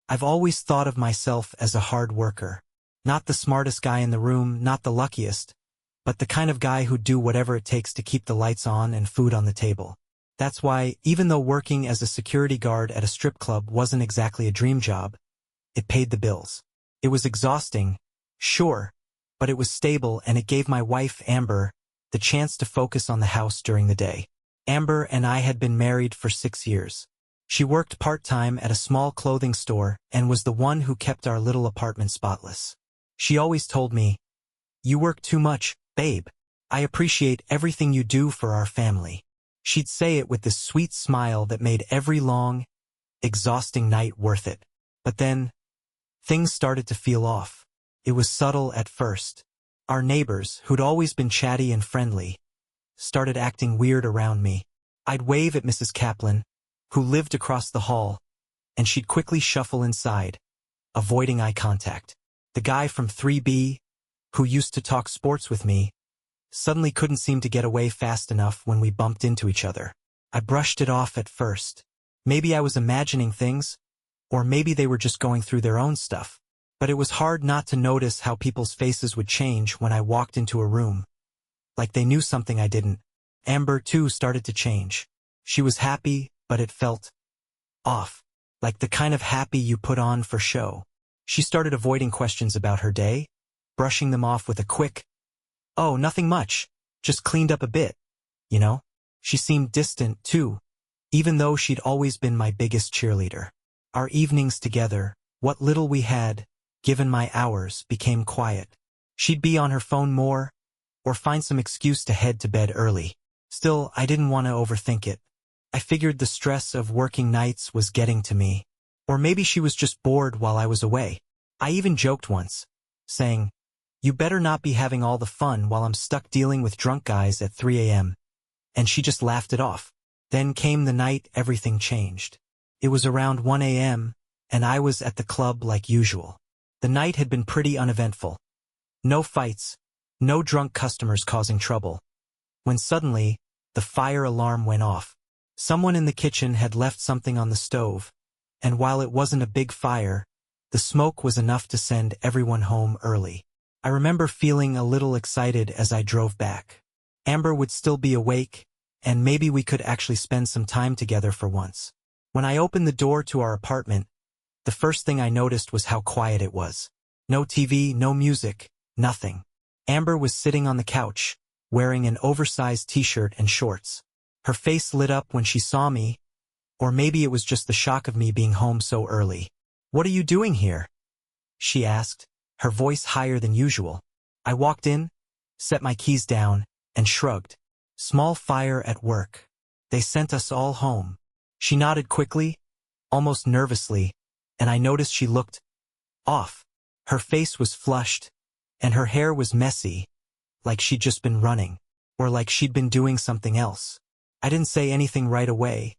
I've always thought of myself as a hard worker. Not the smartest guy in the room, not the luckiest, but the kind of guy who'd do whatever it takes to keep the lights on and food on the table. That's why, even though working as a security guard at a strip club wasn't exactly a dream job, it paid the bills. It was exhausting, sure, but it was stable, and it gave my wife, Amber, the chance to focus on the house during the day. Amber and I had been married for 6 years. She worked part-time at a small clothing store and was the one who kept our little apartment spotless. She always told me, "You work too much, babe. I appreciate everything you do for our family." She'd say it with this sweet smile that made every long, exhausting night worth it. But then, things started to feel off. It was subtle at first. Our neighbors, who'd always been chatty and friendly, started acting weird around me. I'd wave at Mrs. Kaplan, who lived across the hall, and she'd quickly shuffle inside, avoiding eye contact. The guy from 3B, who used to talk sports with me, suddenly couldn't seem to get away fast enough when we bumped into each other. I brushed it off at first. Maybe I was imagining things, or maybe they were just going through their own stuff. But it was hard not to notice how people's faces would change when I walked into a room. Like they knew something I didn't. Amber, too, started to change. She was happy, but it felt off. Like the kind of happy you put on for show. She started avoiding questions about her day, brushing them off with a quick, "Oh, nothing much. Just cleaned up a bit." You know? She seemed distant, too, even though she'd always been my biggest cheerleader. Our evenings together, what little we had, given my hours, became quiet. She'd be on her phone more, or find some excuse to head to bed early. Still, I didn't want to overthink it. I figured the stress of working nights was getting to me. Or maybe she was just bored while I was away. I even joked once, saying, "You better not be having all the fun while I'm stuck dealing with drunk guys at 3 a.m. And she just laughed it off. Then came the night everything changed. It was around 1 a.m., and I was at the club like usual. The night had been pretty uneventful. No fights, no drunk customers causing trouble. When suddenly, the fire alarm went off. Someone in the kitchen had left something on the stove, and while it wasn't a big fire, the smoke was enough to send everyone home early. I remember feeling a little excited as I drove back. Amber would still be awake, and maybe we could actually spend some time together for once. When I opened the door to our apartment, the first thing I noticed was how quiet it was. No TV, no music, nothing. Amber was sitting on the couch, wearing an oversized t-shirt and shorts. Her face lit up when she saw me, or maybe it was just the shock of me being home so early. "What are you doing here?" she asked, her voice higher than usual. I walked in, set my keys down, and shrugged. "Small fire at work. They sent us all home." She nodded quickly, almost nervously, and I noticed she looked off. Her face was flushed, and her hair was messy, like she'd just been running, or like she'd been doing something else. I didn't say anything right away,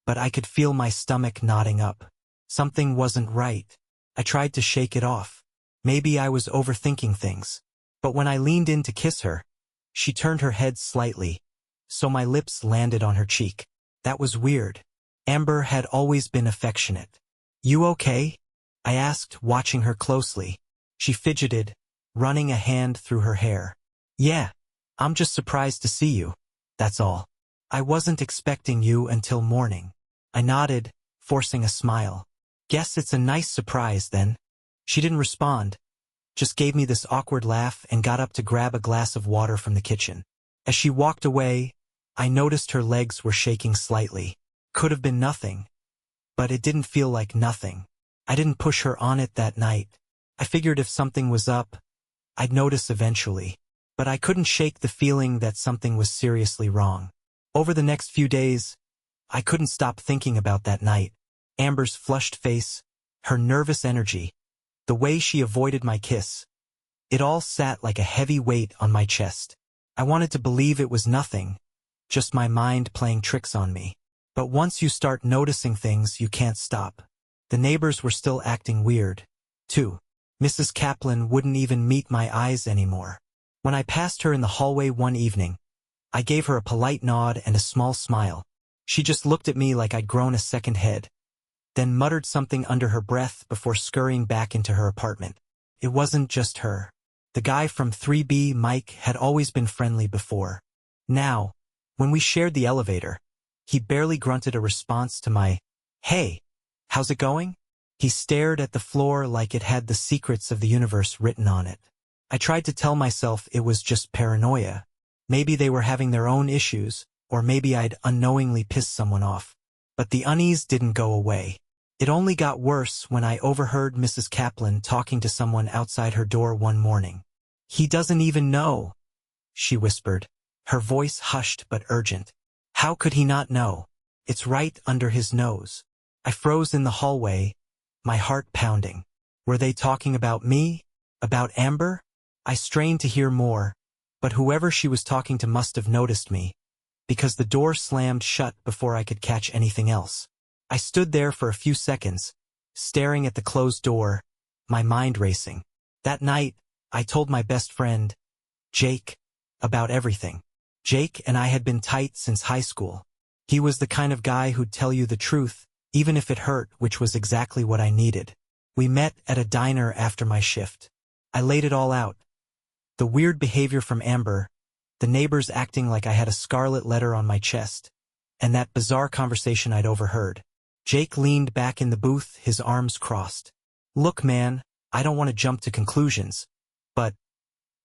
but I could feel my stomach knotting up. Something wasn't right. I tried to shake it off. Maybe I was overthinking things. But when I leaned in to kiss her, she turned her head slightly, so my lips landed on her cheek. That was weird. Amber had always been affectionate. "You okay?" I asked, watching her closely. She fidgeted, running a hand through her hair. "Yeah, I'm just surprised to see you, that's all. I wasn't expecting you until morning." I nodded, forcing a smile. "Guess it's a nice surprise, then." She didn't respond, just gave me this awkward laugh and got up to grab a glass of water from the kitchen. As she walked away, I noticed her legs were shaking slightly. Could have been nothing, but it didn't feel like nothing. I didn't push her on it that night. I figured if something was up, I'd notice eventually. But I couldn't shake the feeling that something was seriously wrong. Over the next few days, I couldn't stop thinking about that night. Amber's flushed face, her nervous energy, the way she avoided my kiss. It all sat like a heavy weight on my chest. I wanted to believe it was nothing, just my mind playing tricks on me. But once you start noticing things, you can't stop. The neighbors were still acting weird, too. Mrs. Kaplan wouldn't even meet my eyes anymore. When I passed her in the hallway one evening, I gave her a polite nod and a small smile. She just looked at me like I'd grown a second head. then muttered something under her breath before scurrying back into her apartment. It wasn't just her. The guy from 3B, Mike, had always been friendly before. Now, when we shared the elevator, he barely grunted a response to my, "Hey, how's it going?" He stared at the floor like it had the secrets of the universe written on it. I tried to tell myself it was just paranoia. Maybe they were having their own issues, or maybe I'd unknowingly pissed someone off. But the unease didn't go away. It only got worse when I overheard Mrs. Kaplan talking to someone outside her door one morning. "He doesn't even know," she whispered, her voice hushed but urgent. How could he not know? It's right under his nose. I froze in the hallway, my heart pounding. Were they talking about me? About Amber? I strained to hear more, but whoever she was talking to must have noticed me, because the door slammed shut before I could catch anything else. I stood there for a few seconds, staring at the closed door, my mind racing. That night, I told my best friend, Jake, about everything. Jake and I had been tight since high school. He was the kind of guy who'd tell you the truth, even if it hurt, which was exactly what I needed. We met at a diner after my shift. I laid it all out. The weird behavior from Amber, the neighbors acting like I had a scarlet letter on my chest, and that bizarre conversation I'd overheard. Jake leaned back in the booth, his arms crossed. "Look, man, I don't want to jump to conclusions, but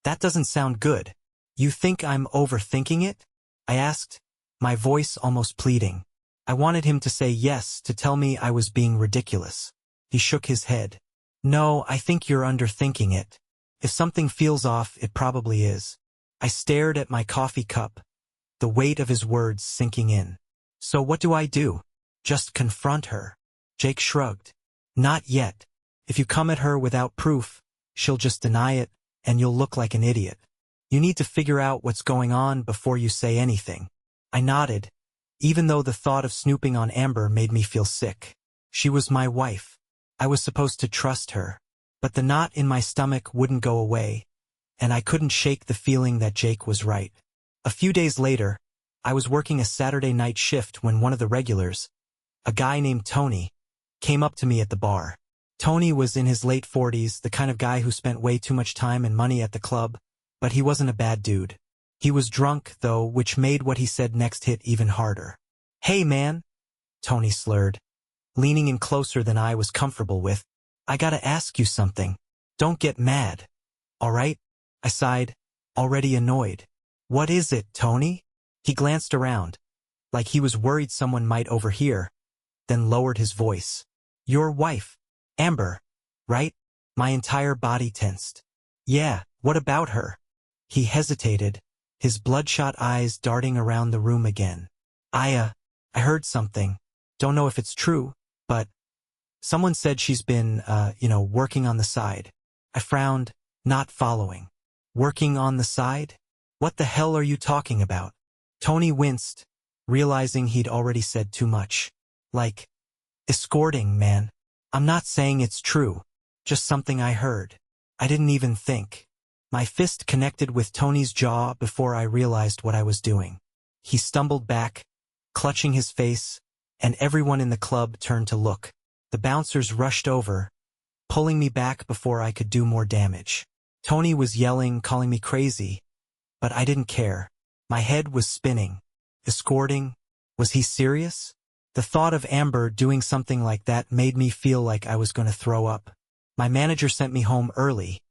that doesn't sound good. You think I'm overthinking it?" I asked, my voice almost pleading. I wanted him to say yes, to tell me I was being ridiculous. He shook his head. "No, I think you're underthinking it. If something feels off, it probably is." I stared at my coffee cup, the weight of his words sinking in. "So what do I do? Just confront her?" Jake shrugged. "Not yet. If you come at her without proof, she'll just deny it, and you'll look like an idiot. You need to figure out what's going on before you say anything." I nodded, even though the thought of snooping on Amber made me feel sick. She was my wife. I was supposed to trust her. But the knot in my stomach wouldn't go away, and I couldn't shake the feeling that Jake was right. A few days later, I was working a Saturday night shift when one of the regulars, a guy named Tony, came up to me at the bar. Tony was in his late 40s, the kind of guy who spent way too much time and money at the club, but he wasn't a bad dude. He was drunk, though, which made what he said next hit even harder. "Hey, man," Tony slurred, leaning in closer than I was comfortable with. "I gotta ask you something. Don't get mad, all right?" I sighed, already annoyed. "What is it, Tony?" He glanced around, like he was worried someone might overhear, then lowered his voice. "Your wife, Amber, right?" My entire body tensed. "Yeah, what about her?" He hesitated, his bloodshot eyes darting around the room again. I heard something. Don't know if it's true, but someone said she's been, working on the side." I frowned, not following. "Working on the side? What the hell are you talking about?" Tony winced, realizing he'd already said too much. "Like, escorting, man. I'm not saying it's true, just something I heard." I didn't even think. My fist connected with Tony's jaw before I realized what I was doing. He stumbled back, clutching his face, and everyone in the club turned to look. The bouncers rushed over, pulling me back before I could do more damage. Tony was yelling, calling me crazy, but I didn't care. My head was spinning. Escorting? Was he serious? The thought of Amber doing something like that made me feel like I was going to throw up. My manager sent me home early,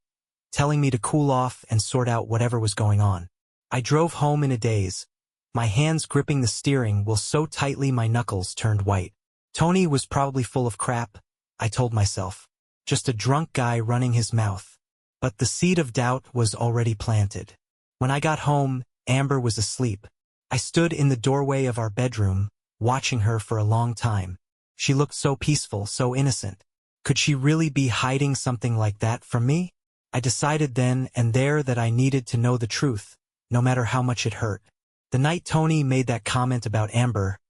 telling me to cool off and sort out whatever was going on. I drove home in a daze, my hands gripping the steering wheel so tightly my knuckles turned white. Tony was probably full of crap, I told myself. Just a drunk guy running his mouth. But the seed of doubt was already planted. When I got home, Amber was asleep. I stood in the doorway of our bedroom, watching her for a long time. She looked so peaceful, so innocent. Could she really be hiding something like that from me? I decided then and there that I needed to know the truth, no matter how much it hurt. The night Tony made that comment about Amber,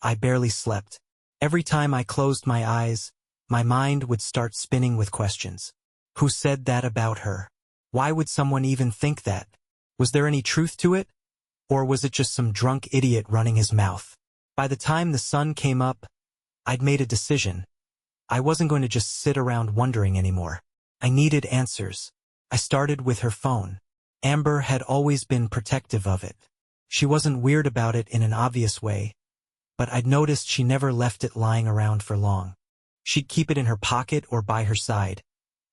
I barely slept. Every time I closed my eyes, my mind would start spinning with questions. Who said that about her? Why would someone even think that? Was there any truth to it? Or was it just some drunk idiot running his mouth? By the time the sun came up, I'd made a decision. I wasn't going to just sit around wondering anymore. I needed answers. I started with her phone. Amber had always been protective of it. She wasn't weird about it in an obvious way, but I'd noticed she never left it lying around for long. She'd keep it in her pocket or by her side,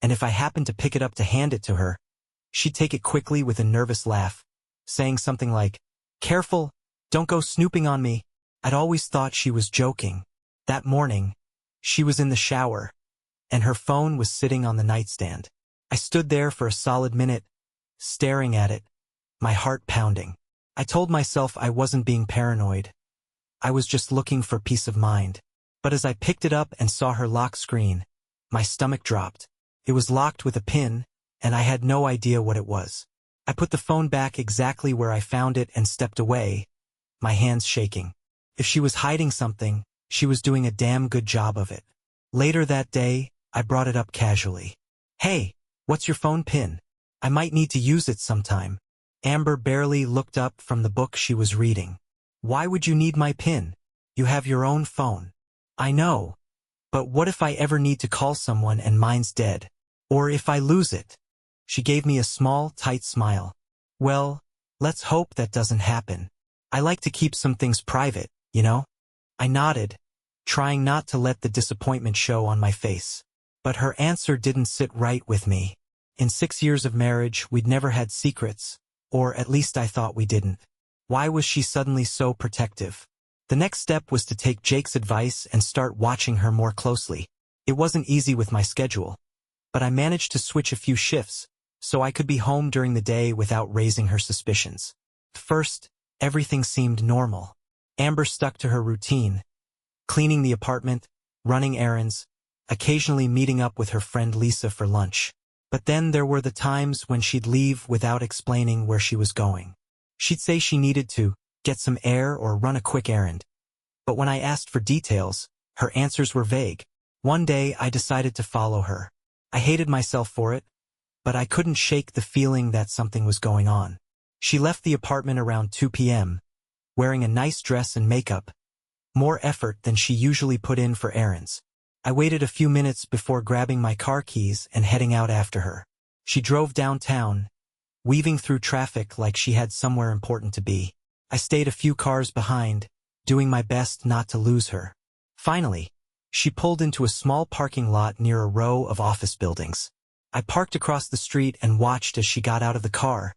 and if I happened to pick it up to hand it to her, she'd take it quickly with a nervous laugh, saying something like, "Careful, don't go snooping on me." I'd always thought she was joking. That morning, she was in the shower, and her phone was sitting on the nightstand. I stood there for a solid minute, staring at it, my heart pounding. I told myself I wasn't being paranoid. I was just looking for peace of mind. But as I picked it up and saw her lock screen, my stomach dropped. It was locked with a pin, and I had no idea what it was. I put the phone back exactly where I found it and stepped away, my hands shaking. If she was hiding something, she was doing a damn good job of it. Later that day, I brought it up casually. "Hey, what's your phone pin? I might need to use it sometime." Amber barely looked up from the book she was reading. "Why would you need my pin? You have your own phone." "I know. But what if I ever need to call someone and mine's dead? Or if I lose it?" She gave me a small, tight smile. "Well, let's hope that doesn't happen. I like to keep some things private, you know?" I nodded, trying not to let the disappointment show on my face. But her answer didn't sit right with me. In 6 years of marriage, we'd never had secrets, or at least I thought we didn't. Why was she suddenly so protective? The next step was to take Jake's advice and start watching her more closely. It wasn't easy with my schedule, but I managed to switch a few shifts, so I could be home during the day without raising her suspicions. First, everything seemed normal. Amber stuck to her routine, cleaning the apartment, running errands, occasionally meeting up with her friend Lisa for lunch. But then there were the times when she'd leave without explaining where she was going. She'd say she needed to get some air or run a quick errand. But when I asked for details, her answers were vague. One day I decided to follow her. I hated myself for it, but I couldn't shake the feeling that something was going on. She left the apartment around 2 p.m., wearing a nice dress and makeup, more effort than she usually put in for errands. I waited a few minutes before grabbing my car keys and heading out after her. She drove downtown, weaving through traffic like she had somewhere important to be. I stayed a few cars behind, doing my best not to lose her. Finally, she pulled into a small parking lot near a row of office buildings. I parked across the street and watched as she got out of the car,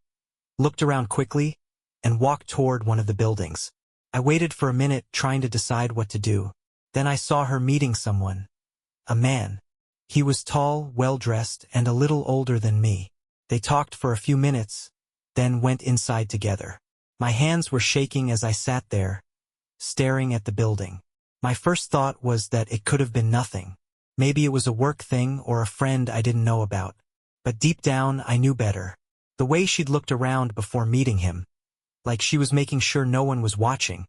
looked around quickly, and walked toward one of the buildings. I waited for a minute trying to decide what to do. Then I saw her meeting someone. A man. He was tall, well-dressed, and a little older than me. They talked for a few minutes, then went inside together. My hands were shaking as I sat there, staring at the building. My first thought was that it could have been nothing. Maybe it was a work thing or a friend I didn't know about. But deep down, I knew better. The way she'd looked around before meeting him, like she was making sure no one was watching.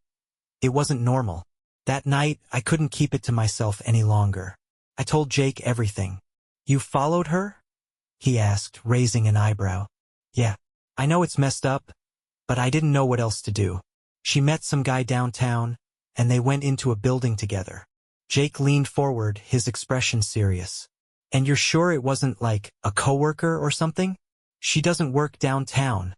It wasn't normal. That night, I couldn't keep it to myself any longer. I told Jake everything. "You followed her?" he asked, raising an eyebrow. "Yeah. I know it's messed up, but I didn't know what else to do. She met some guy downtown, and they went into a building together." Jake leaned forward, his expression serious. "And you're sure it wasn't like a coworker or something?" "She doesn't work downtown,"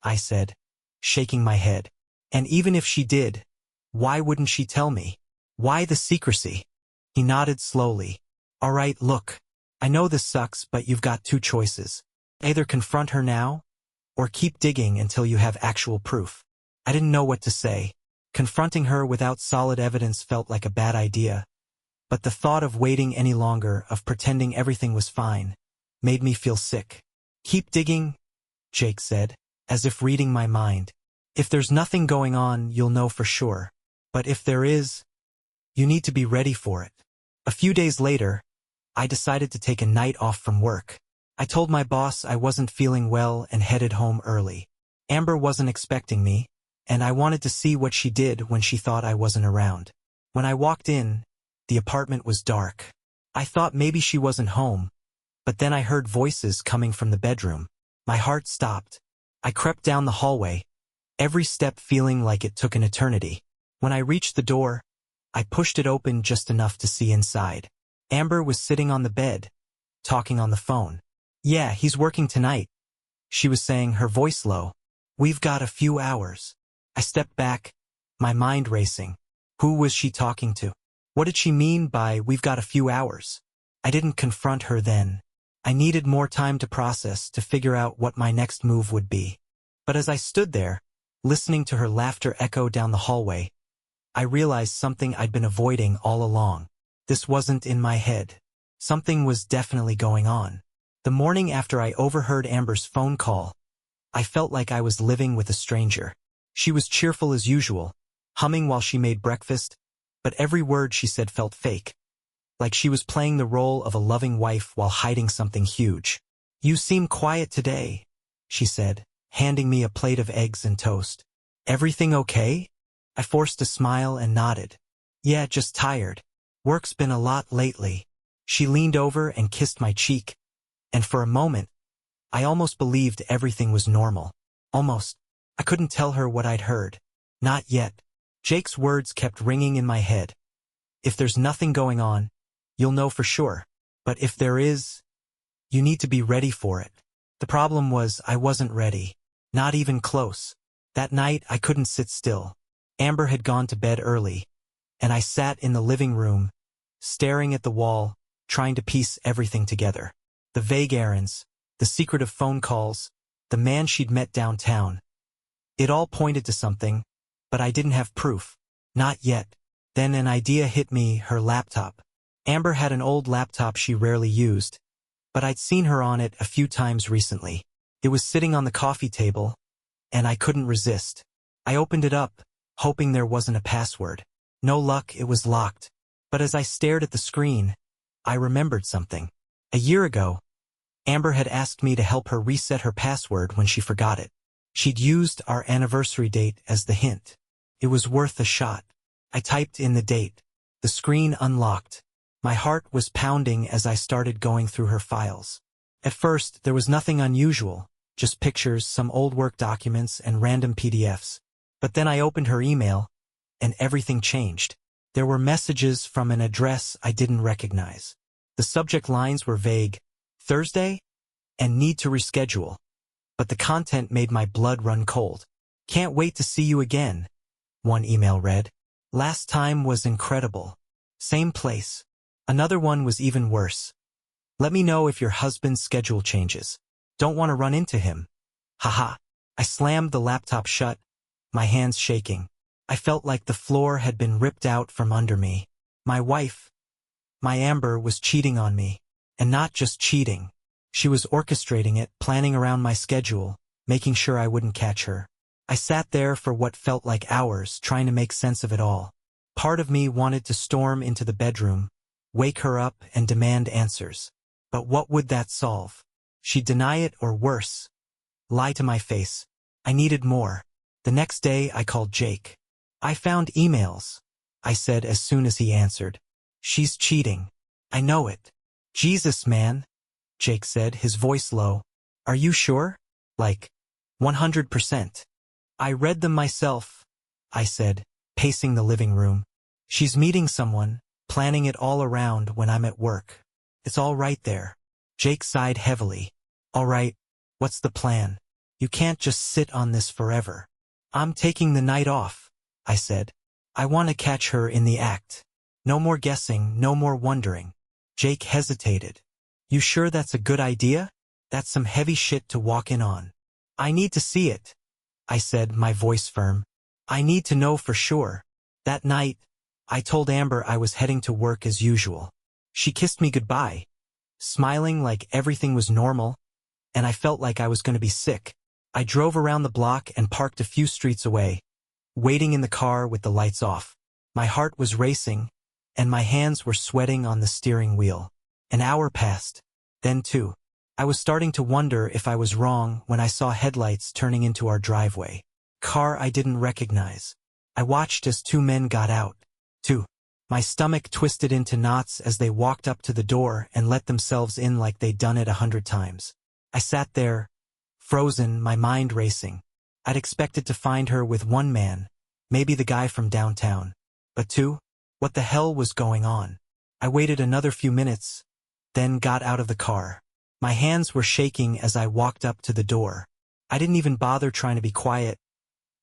I said, shaking my head. "And even if she did, why wouldn't she tell me? Why the secrecy?" He nodded slowly. "All right, look. I know this sucks, but you've got two choices. Either confront her now, or keep digging until you have actual proof." I didn't know what to say. Confronting her without solid evidence felt like a bad idea. But the thought of waiting any longer, of pretending everything was fine, made me feel sick. "Keep digging," Jake said, as if reading my mind. "If there's nothing going on, you'll know for sure. But if there is, you need to be ready for it." A few days later, I decided to take a night off from work. I told my boss I wasn't feeling well and headed home early. Amber wasn't expecting me, and I wanted to see what she did when she thought I wasn't around. When I walked in, the apartment was dark. I thought maybe she wasn't home, but then I heard voices coming from the bedroom. My heart stopped. I crept down the hallway, every step feeling like it took an eternity. When I reached the door, I pushed it open just enough to see inside. Amber was sitting on the bed, talking on the phone. Yeah, he's working tonight, she was saying, her voice low. We've got a few hours. I stepped back, my mind racing. Who was she talking to? What did she mean by "we've got a few hours"? I didn't confront her then. I needed more time to process, to figure out what my next move would be. But as I stood there, listening to her laughter echo down the hallway, I realized something I'd been avoiding all along. This wasn't in my head. Something was definitely going on. The morning after I overheard Amber's phone call, I felt like I was living with a stranger. She was cheerful as usual, humming while she made breakfast, but every word she said felt fake. Like she was playing the role of a loving wife while hiding something huge. You seem quiet today, she said, handing me a plate of eggs and toast. Everything okay? I forced a smile and nodded. Yeah, just tired. Work's been a lot lately. She leaned over and kissed my cheek, and for a moment, I almost believed everything was normal. Almost. I couldn't tell her what I'd heard. Not yet. Jake's words kept ringing in my head. If there's nothing going on, you'll know for sure. But if there is, you need to be ready for it. The problem was I wasn't ready. Not even close. That night I couldn't sit still. Amber had gone to bed early, and I sat in the living room, staring at the wall, trying to piece everything together. The vague errands, the secretive phone calls, the man she'd met downtown. It all pointed to something, but I didn't have proof. Not yet. Then an idea hit me, her laptop. Amber had an old laptop she rarely used, but I'd seen her on it a few times recently. It was sitting on the coffee table, and I couldn't resist. I opened it up, hoping there wasn't a password. No luck, it was locked. But as I stared at the screen, I remembered something. A year ago, Amber had asked me to help her reset her password when she forgot it. She'd used our anniversary date as the hint. It was worth a shot. I typed in the date. The screen unlocked. My heart was pounding as I started going through her files. At first, there was nothing unusual, just pictures, some old work documents, and random PDFs. But then I opened her email, and everything changed. There were messages from an address I didn't recognize. The subject lines were vague, Thursday, and need to reschedule. But the content made my blood run cold. Can't wait to see you again, one email read. Last time was incredible. Same place. Another one was even worse. Let me know if your husband's schedule changes. Don't want to run into him. Haha. I slammed the laptop shut, my hands shaking. I felt like the floor had been ripped out from under me. My wife, my Amber, was cheating on me. And not just cheating. She was orchestrating it, planning around my schedule, making sure I wouldn't catch her. I sat there for what felt like hours, trying to make sense of it all. Part of me wanted to storm into the bedroom, wake her up, and demand answers. But what would that solve? She'd deny it, or worse, lie to my face. I needed more. The next day I called Jake. I found emails, I said as soon as he answered. She's cheating. I know it. Jesus, man, Jake said, his voice low. Are you sure? Like, 100%. I read them myself, I said, pacing the living room. She's meeting someone, planning it all around when I'm at work. It's all right there. Jake sighed heavily. All right, what's the plan? You can't just sit on this forever. I'm taking the night off, I said. I want to catch her in the act. No more guessing, no more wondering. Jake hesitated. You sure that's a good idea? That's some heavy shit to walk in on. I need to see it, I said, my voice firm. I need to know for sure. That night, I told Amber I was heading to work as usual. She kissed me goodbye, smiling like everything was normal, and I felt like I was going to be sick. I drove around the block and parked a few streets away, waiting in the car with the lights off. My heart was racing, and my hands were sweating on the steering wheel. An hour passed. Then two. I was starting to wonder if I was wrong when I saw headlights turning into our driveway. Car I didn't recognize. I watched as two men got out. Two. My stomach twisted into knots as they walked up to the door and let themselves in like they'd done it 100 times. I sat there, frozen, my mind racing. I'd expected to find her with one man, maybe the guy from downtown. But two? What the hell was going on? I waited another few minutes, then got out of the car. My hands were shaking as I walked up to the door. I didn't even bother trying to be quiet.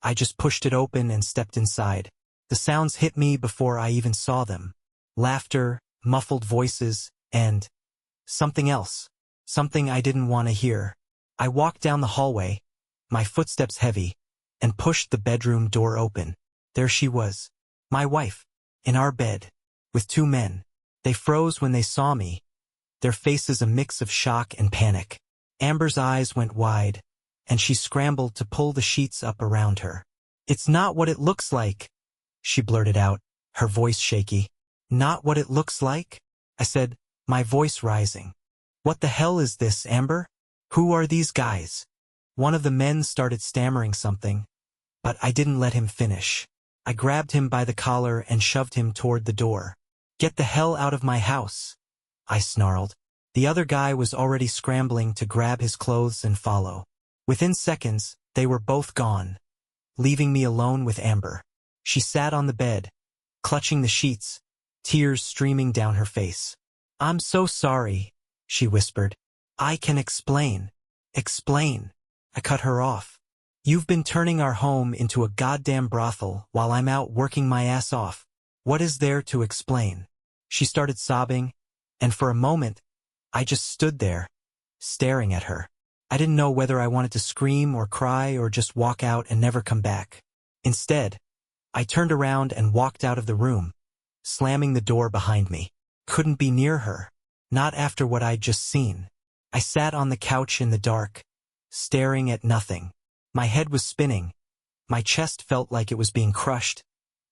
I just pushed it open and stepped inside. The sounds hit me before I even saw them. Laughter, muffled voices, and something else. Something I didn't want to hear. I walked down the hallway, my footsteps heavy, and pushed the bedroom door open. There she was, my wife, in our bed, with two men. They froze when they saw me, their faces a mix of shock and panic. Amber's eyes went wide, and she scrambled to pull the sheets up around her. "It's not what it looks like," she blurted out, her voice shaky. "Not what it looks like?" I said, my voice rising. "What the hell is this, Amber? Who are these guys?" One of the men started stammering something, but I didn't let him finish. I grabbed him by the collar and shoved him toward the door. "Get the hell out of my house," I snarled. The other guy was already scrambling to grab his clothes and follow. Within seconds, they were both gone, leaving me alone with Amber. She sat on the bed, clutching the sheets, tears streaming down her face. "I'm so sorry," she whispered. "I can explain." "Explain." I cut her off. "You've been turning our home into a goddamn brothel while I'm out working my ass off. What is there to explain?" She started sobbing, and for a moment, I just stood there, staring at her. I didn't know whether I wanted to scream or cry or just walk out and never come back. Instead, I turned around and walked out of the room, slamming the door behind me. Couldn't be near her, not after what I'd just seen. I sat on the couch in the dark, staring at nothing. My head was spinning, my chest felt like it was being crushed,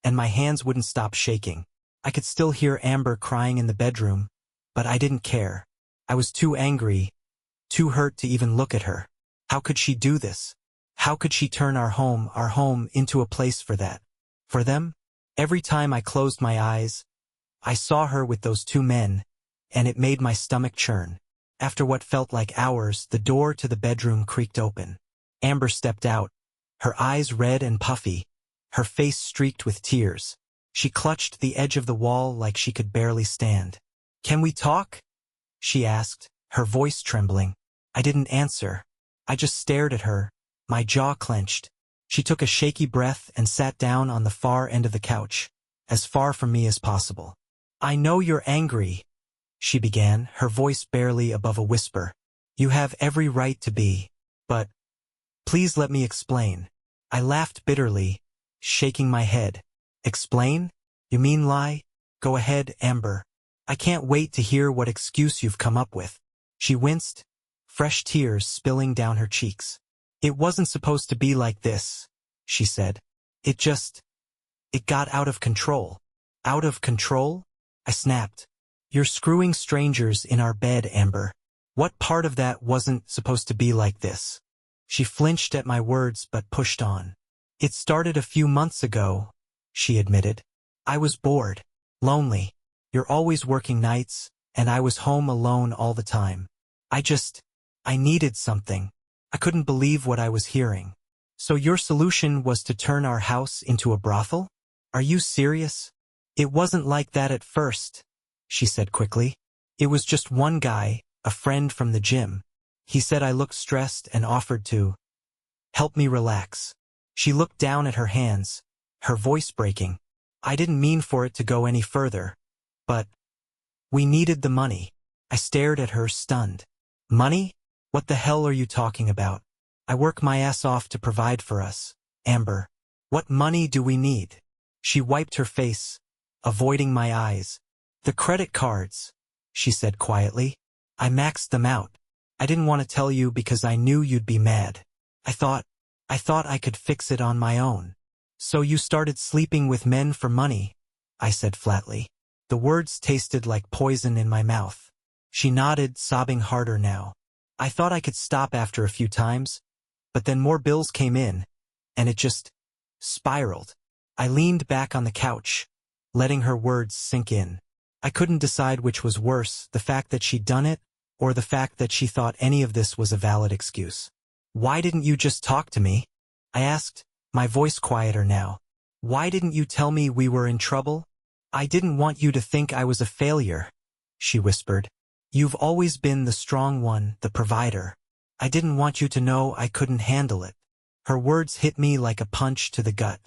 and my hands wouldn't stop shaking. I could still hear Amber crying in the bedroom, but I didn't care. I was too angry, too hurt to even look at her. How could she do this? How could she turn our home, into a place for that? For them? Every time I closed my eyes, I saw her with those two men, and it made my stomach churn. After what felt like hours, the door to the bedroom creaked open. Amber stepped out, her eyes red and puffy, her face streaked with tears. She clutched the edge of the wall like she could barely stand. "Can we talk?" she asked, her voice trembling. I didn't answer. I just stared at her, my jaw clenched. She took a shaky breath and sat down on the far end of the couch, as far from me as possible. "I know you're angry," she began, her voice barely above a whisper. "You have every right to be, but please let me explain." I laughed bitterly, shaking my head. "Explain? You mean lie? Go ahead, Amber. I can't wait to hear what excuse you've come up with." She winced, fresh tears spilling down her cheeks. "It wasn't supposed to be like this," she said. It got out of control." "Out of control?" I snapped. "You're screwing strangers in our bed, Amber. What part of that wasn't supposed to be like this?" She flinched at my words but pushed on. "It started a few months ago," she admitted. "I was bored, lonely. You're always working nights, and I was home alone all the time. I needed something. I couldn't believe what I was hearing." "So your solution was to turn our house into a brothel? Are you serious?" "It wasn't like that at first," she said quickly. "It was just one guy, a friend from the gym. He said I looked stressed and offered to help me relax." She looked down at her hands, her voice breaking. "I didn't mean for it to go any further, but we needed the money." I stared at her, stunned. "Money? What the hell are you talking about? I work my ass off to provide for us, Amber. What money do we need?" She wiped her face, avoiding my eyes. "The credit cards," she said quietly. "I maxed them out. I didn't want to tell you because I knew you'd be mad. I thought I could fix it on my own." "So you started sleeping with men for money," I said flatly. The words tasted like poison in my mouth. She nodded, sobbing harder now. I thought I could stop after a few times, but then more bills came in, and it just spiraled. I leaned back on the couch, letting her words sink in. I couldn't decide which was worse, the fact that she'd done it, or the fact that she thought any of this was a valid excuse. "Why didn't you just talk to me?" I asked, my voice quieter now. "Why didn't you tell me we were in trouble?" I didn't want you to think I was a failure, she whispered. You've always been the strong one, the provider. I didn't want you to know I couldn't handle it. Her words hit me like a punch to the gut.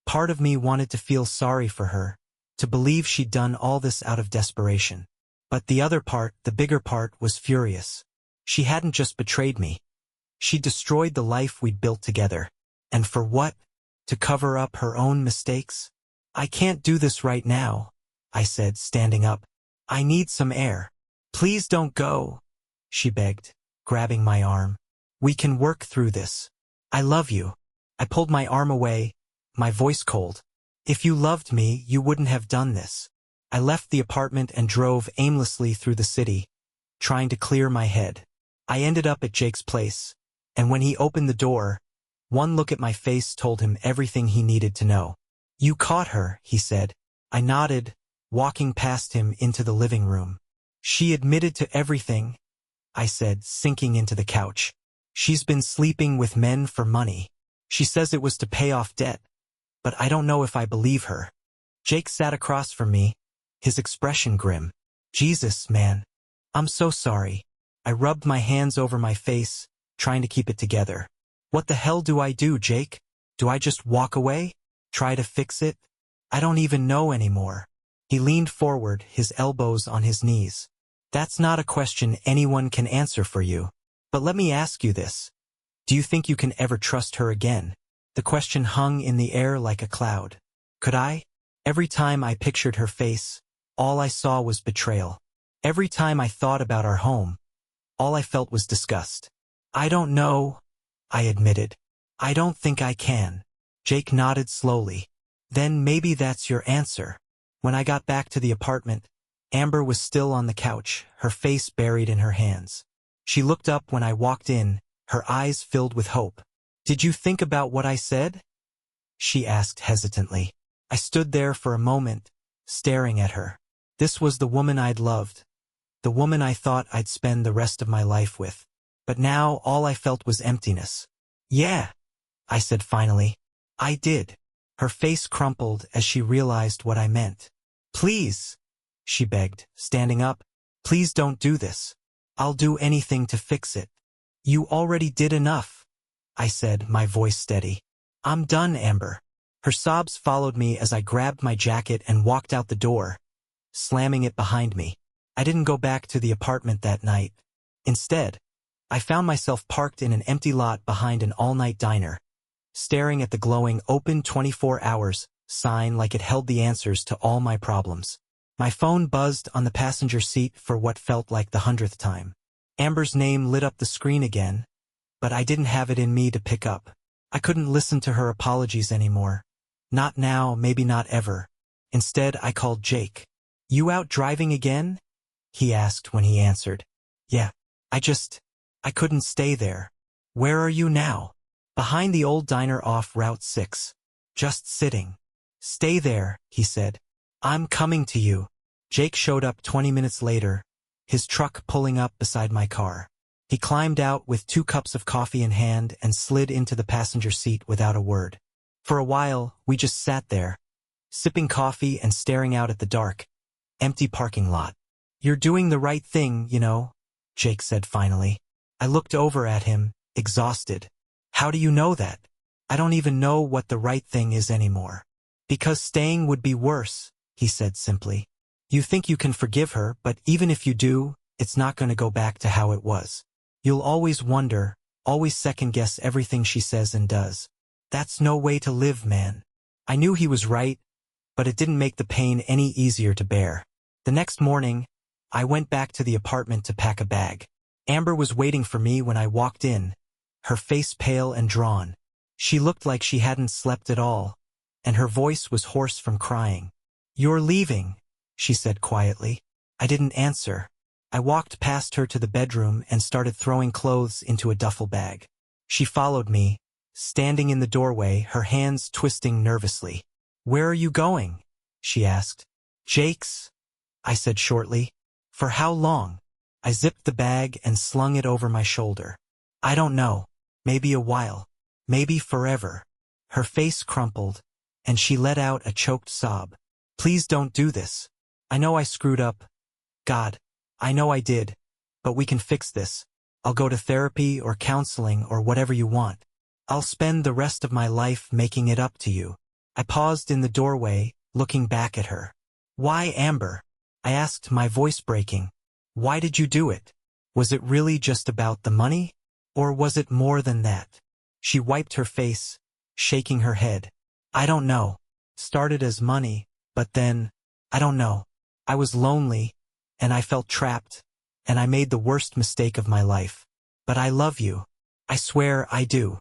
Part of me wanted to feel sorry for her, to believe she'd done all this out of desperation. But the other part, the bigger part, was furious. She hadn't just betrayed me. She destroyed the life we'd built together. And for what? To cover up her own mistakes? I can't do this right now, I said, standing up. I need some air. Please don't go, she begged, grabbing my arm. We can work through this. I love you. I pulled my arm away, my voice cold. If you loved me, you wouldn't have done this. I left the apartment and drove aimlessly through the city, trying to clear my head. I ended up at Jake's place, and when he opened the door, one look at my face told him everything he needed to know. You caught her, he said. I nodded, walking past him into the living room. She admitted to everything, I said, sinking into the couch. She's been sleeping with men for money. She says it was to pay off debt, but I don't know if I believe her. Jake sat across from me, his expression grim. Jesus, man. I'm so sorry. I rubbed my hands over my face, trying to keep it together. What the hell do I do, Jake? Do I just walk away? Try to fix it? I don't even know anymore. He leaned forward, his elbows on his knees. That's not a question anyone can answer for you. But let me ask you this. Do you think you can ever trust her again? The question hung in the air like a cloud. Could I? Every time I pictured her face, all I saw was betrayal. Every time I thought about our home, all I felt was disgust. I don't know, I admitted. I don't think I can. Jake nodded slowly. Then maybe that's your answer. When I got back to the apartment, Amber was still on the couch, her face buried in her hands. She looked up when I walked in, her eyes filled with hope. Did you think about what I said? She asked hesitantly. I stood there for a moment, staring at her. This was the woman I'd loved, the woman I thought I'd spend the rest of my life with. But now all I felt was emptiness. Yeah, I said finally. I did. Her face crumpled as she realized what I meant. Please, she begged, standing up. Please don't do this. I'll do anything to fix it. You already did enough, I said, my voice steady. I'm done, Amber. Her sobs followed me as I grabbed my jacket and walked out the door, slamming it behind me. I didn't go back to the apartment that night. Instead, I found myself parked in an empty lot behind an all-night diner, staring at the glowing "Open 24 hours" sign like it held the answers to all my problems. My phone buzzed on the passenger seat for what felt like the 100th time. Amber's name lit up the screen again, but I didn't have it in me to pick up. I couldn't listen to her apologies anymore. Not now, maybe not ever. Instead, I called Jake. You out driving again? He asked when he answered. Yeah, I couldn't stay there. Where are you now? Behind the old diner off Route 6. Just sitting. Stay there, he said. I'm coming to you. Jake showed up 20 minutes later, his truck pulling up beside my car. He climbed out with 2 cups of coffee in hand and slid into the passenger seat without a word. For a while, we just sat there, sipping coffee and staring out at the dark, empty parking lot. You're doing the right thing, you know, Jake said finally. I looked over at him, exhausted. How do you know that? I don't even know what the right thing is anymore. Because staying would be worse, he said simply. You think you can forgive her, but even if you do, it's not going to go back to how it was. You'll always wonder, always second-guess everything she says and does. That's no way to live, man. I knew he was right, but it didn't make the pain any easier to bear. The next morning, I went back to the apartment to pack a bag. Amber was waiting for me when I walked in, her face pale and drawn. She looked like she hadn't slept at all, and her voice was hoarse from crying. You're leaving, she said quietly. I didn't answer. I walked past her to the bedroom and started throwing clothes into a duffel bag. She followed me, standing in the doorway, her hands twisting nervously. Where are you going? She asked. Jake's, I said shortly. For how long? I zipped the bag and slung it over my shoulder. I don't know. Maybe a while. Maybe forever. Her face crumpled, and she let out a choked sob. Please don't do this. I know I screwed up. God, I know I did. But we can fix this. I'll go to therapy or counseling or whatever you want. I'll spend the rest of my life making it up to you. I paused in the doorway, looking back at her. Why, Amber? I asked, my voice breaking. Why did you do it? Was it really just about the money? Or was it more than that? She wiped her face, shaking her head. I don't know. Started as money, but then, I don't know. I was lonely, and I felt trapped, and I made the worst mistake of my life. But I love you. I swear I do.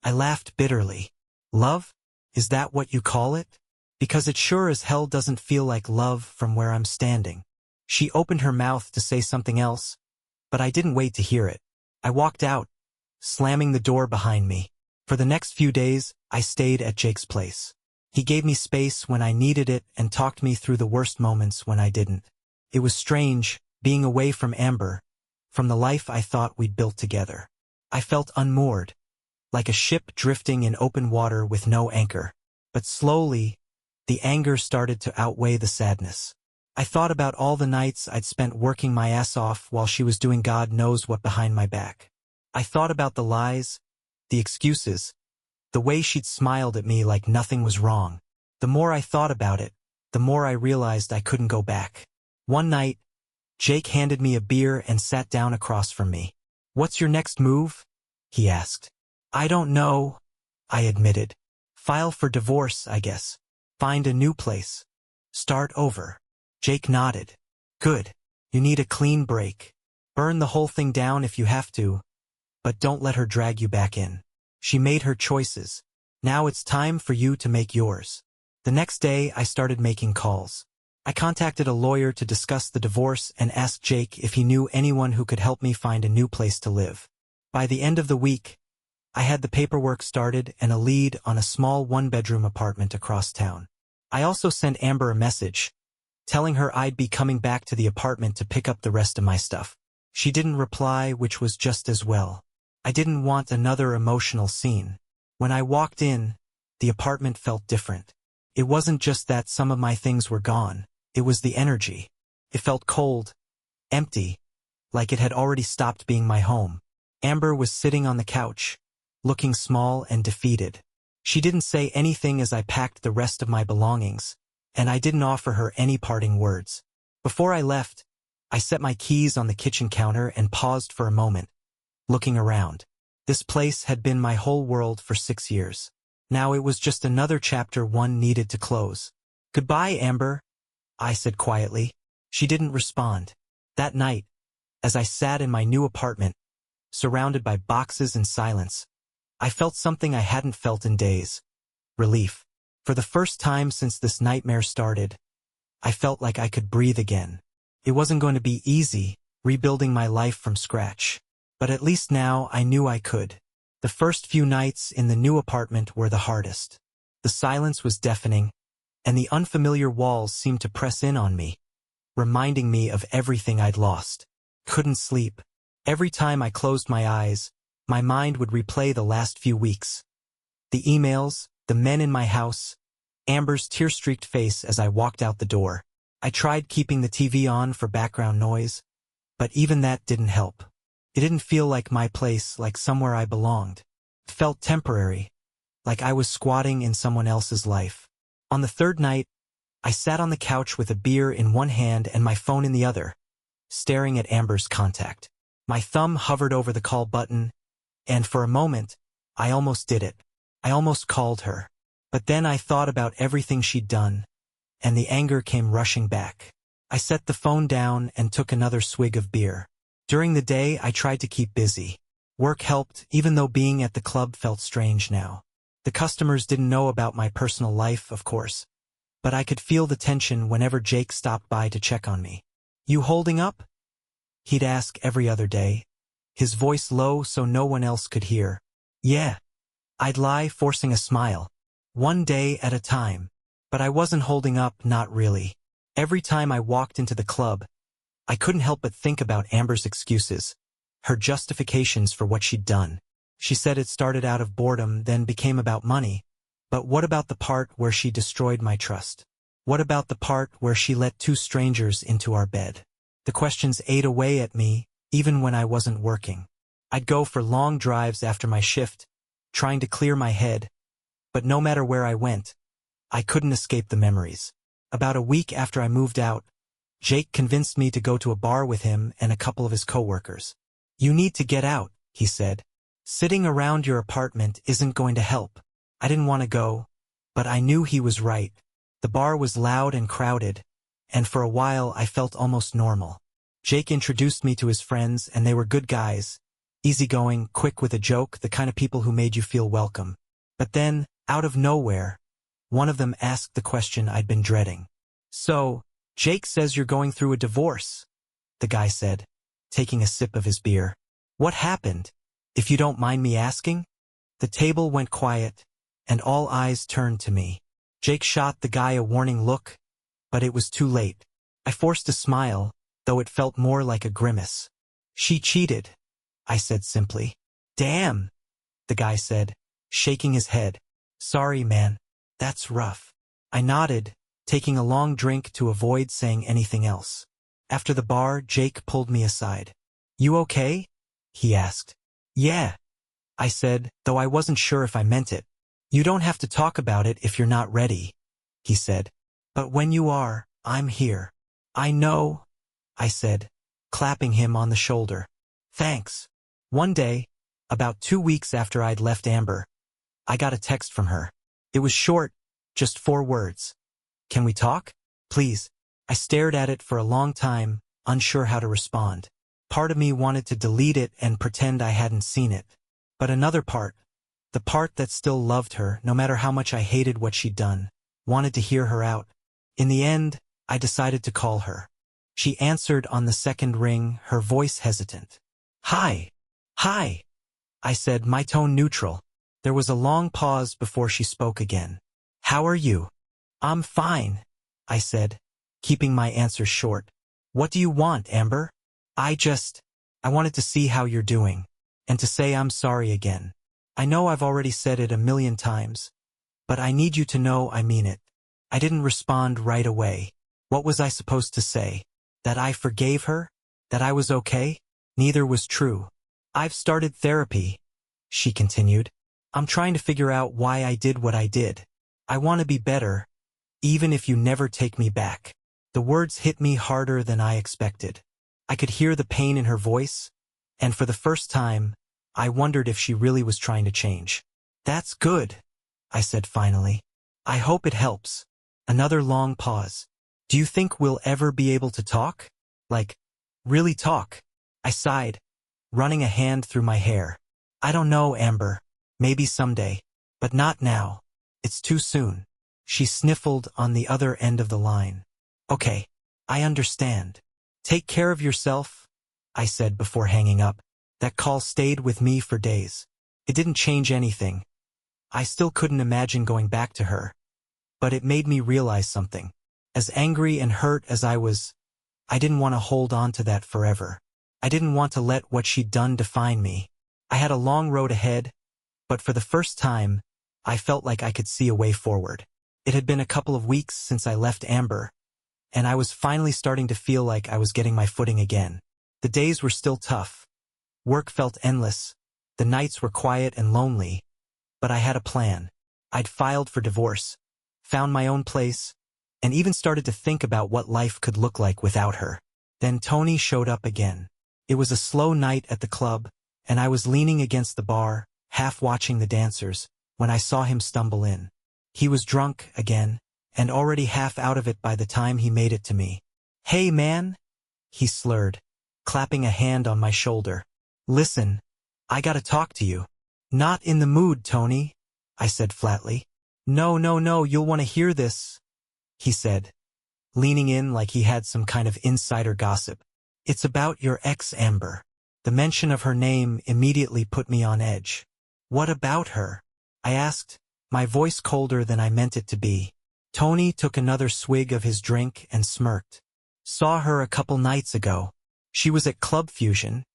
I laughed bitterly. Love? Is that what you call it? Because it sure as hell doesn't feel like love from where I'm standing. She opened her mouth to say something else, but I didn't wait to hear it. I walked out, slamming the door behind me. For the next few days, I stayed at Jake's place. He gave me space when I needed it and talked me through the worst moments when I didn't. It was strange, being away from Amber, from the life I thought we'd built together. I felt unmoored, like a ship drifting in open water with no anchor. But slowly, the anger started to outweigh the sadness. I thought about all the nights I'd spent working my ass off while she was doing God knows what behind my back. I thought about the lies, the excuses, the way she'd smiled at me like nothing was wrong. The more I thought about it, the more I realized I couldn't go back. One night, Jake handed me a beer and sat down across from me. What's your next move? He asked. I don't know, I admitted. File for divorce, I guess. Find a new place. Start over. Jake nodded. Good. You need a clean break. Burn the whole thing down if you have to, but don't let her drag you back in. She made her choices. Now it's time for you to make yours. The next day, I started making calls. I contacted a lawyer to discuss the divorce and asked Jake if he knew anyone who could help me find a new place to live. By the end of the week, I had the paperwork started and a lead on a small one-bedroom apartment across town. I also sent Amber a message, telling her I'd be coming back to the apartment to pick up the rest of my stuff. She didn't reply, which was just as well. I didn't want another emotional scene. When I walked in, the apartment felt different. It wasn't just that some of my things were gone. It was the energy. It felt cold, empty, like it had already stopped being my home. Amber was sitting on the couch, looking small and defeated. She didn't say anything as I packed the rest of my belongings, and I didn't offer her any parting words. Before I left, I set my keys on the kitchen counter and paused for a moment, looking around. This place had been my whole world for 6 years. Now it was just another chapter one needed to close. Goodbye, Amber, I said quietly. She didn't respond. That night, as I sat in my new apartment, surrounded by boxes and silence, I felt something I hadn't felt in days. Relief. For the first time since this nightmare started, I felt like I could breathe again. It wasn't going to be easy, rebuilding my life from scratch. But at least now I knew I could. The first few nights in the new apartment were the hardest. The silence was deafening, and the unfamiliar walls seemed to press in on me, reminding me of everything I'd lost. Couldn't sleep. Every time I closed my eyes, my mind would replay the last few weeks. The emails, the men in my house, Amber's tear-streaked face as I walked out the door. I tried keeping the TV on for background noise, but even that didn't help. It didn't feel like my place, like somewhere I belonged. It felt temporary, like I was squatting in someone else's life. On the third night, I sat on the couch with a beer in one hand and my phone in the other, staring at Amber's contact. My thumb hovered over the call button, and for a moment, I almost did it. I almost called her. But then I thought about everything she'd done, and the anger came rushing back. I set the phone down and took another swig of beer. During the day, I tried to keep busy. Work helped, even though being at the club felt strange now. The customers didn't know about my personal life, of course, but I could feel the tension whenever Jake stopped by to check on me. You holding up? He'd ask every other day, his voice low so no one else could hear. Yeah. I'd lie, forcing a smile. One day at a time. But I wasn't holding up, not really. Every time I walked into the club, I couldn't help but think about Amber's excuses, her justifications for what she'd done. She said it started out of boredom, then became about money. But what about the part where she destroyed my trust? What about the part where she let two strangers into our bed? The questions ate away at me, even when I wasn't working. I'd go for long drives after my shift, trying to clear my head, but no matter where I went, I couldn't escape the memories. About a week after I moved out, Jake convinced me to go to a bar with him and a couple of his coworkers. "You need to get out," he said. "Sitting around your apartment isn't going to help." I didn't want to go, but I knew he was right. The bar was loud and crowded, and for a while I felt almost normal. Jake introduced me to his friends, and they were good guys, easygoing, quick with a joke, the kind of people who made you feel welcome. But then, out of nowhere, one of them asked the question I'd been dreading. "So, Jake says you're going through a divorce," the guy said, taking a sip of his beer. "What happened, if you don't mind me asking?" The table went quiet, and all eyes turned to me. Jake shot the guy a warning look, but it was too late. I forced a smile, though it felt more like a grimace. "She cheated," I said simply. "Damn," the guy said, shaking his head. "Sorry, man. That's rough." I nodded, taking a long drink to avoid saying anything else. After the bar, Jake pulled me aside. "You okay?" he asked. "Yeah," I said, though I wasn't sure if I meant it. "You don't have to talk about it if you're not ready," he said. "But when you are, I'm here." "I know," I said, clapping him on the shoulder. "Thanks." One day, about 2 weeks after I'd left Amber, I got a text from her. It was short, just 4 words. "Can we talk? Please." I stared at it for a long time, unsure how to respond. Part of me wanted to delete it and pretend I hadn't seen it. But another part, the part that still loved her, no matter how much I hated what she'd done, wanted to hear her out. In the end, I decided to call her. She answered on the second ring, her voice hesitant. "Hi." "Hi," I said, my tone neutral. There was a long pause before she spoke again. "How are you?" "I'm fine," I said, keeping my answer short. "What do you want, Amber?" I wanted to see how you're doing, and to say I'm sorry again. I know I've already said it a million times, but I need you to know I mean it." I didn't respond right away. What was I supposed to say? That I forgave her? That I was okay? Neither was true. "I've started therapy," she continued. "I'm trying to figure out why I did what I did. I want to be better, even if you never take me back." The words hit me harder than I expected. I could hear the pain in her voice, and for the first time, I wondered if she really was trying to change. "That's good," I said finally. "I hope it helps." Another long pause. "Do you think we'll ever be able to talk? Like, really talk?" I sighed, running a hand through my hair. "I don't know, Amber. Maybe someday. But not now. It's too soon." She sniffled on the other end of the line. "Okay, I understand. Take care of yourself," I said before hanging up. That call stayed with me for days. It didn't change anything. I still couldn't imagine going back to her. But it made me realize something. As angry and hurt as I was, I didn't want to hold on to that forever. I didn't want to let what she'd done define me. I had a long road ahead, but for the first time, I felt like I could see a way forward. It had been a couple of weeks since I left Amber, and I was finally starting to feel like I was getting my footing again. The days were still tough. Work felt endless. The nights were quiet and lonely. But I had a plan. I'd filed for divorce, found my own place, and even started to think about what life could look like without her. Then Tony showed up again. It was a slow night at the club, and I was leaning against the bar, half watching the dancers, when I saw him stumble in. He was drunk again, and already half out of it by the time he made it to me. "Hey, man," he slurred, clapping a hand on my shoulder. "Listen, I gotta talk to you." "Not in the mood, Tony," I said flatly. No, you'll want to hear this," he said, leaning in like he had some kind of insider gossip. "It's about your ex, Amber." The mention of her name immediately put me on edge. "What about her?" I asked, my voice colder than I meant it to be. Tony took another swig of his drink and smirked. "Saw her a couple nights ago. She was at Club Fusion.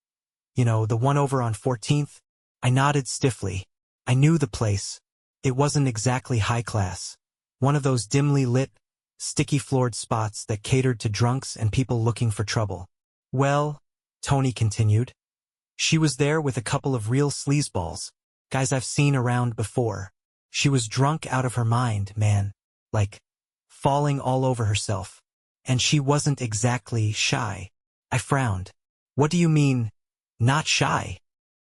You know, the one over on 14th? I nodded stiffly. I knew the place. It wasn't exactly high class. One of those dimly lit, sticky floored spots that catered to drunks and people looking for trouble. Well, Tony continued, she was there with a couple of real sleazeballs, guys I've seen around before. She was drunk out of her mind, man. Like, falling all over herself. And she wasn't exactly shy. I frowned. What do you mean, not shy?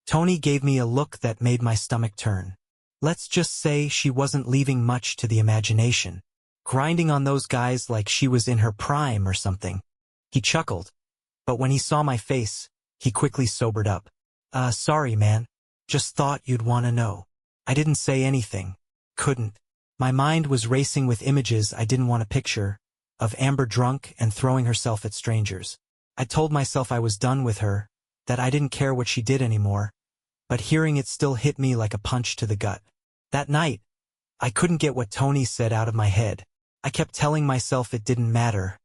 Tony gave me a look that made my stomach turn. Let's just say she wasn't leaving much to the imagination. Grinding on those guys like she was in her prime or something. He chuckled. But when he saw my face, he quickly sobered up. Sorry, man. Just thought you'd want to know. I didn't say anything. Couldn't. My mind was racing with images I didn't want to picture, of Amber drunk and throwing herself at strangers. I told myself I was done with her, that I didn't care what she did anymore, but hearing it still hit me like a punch to the gut. That night, I couldn't get what Tony said out of my head. I kept telling myself it didn't matter.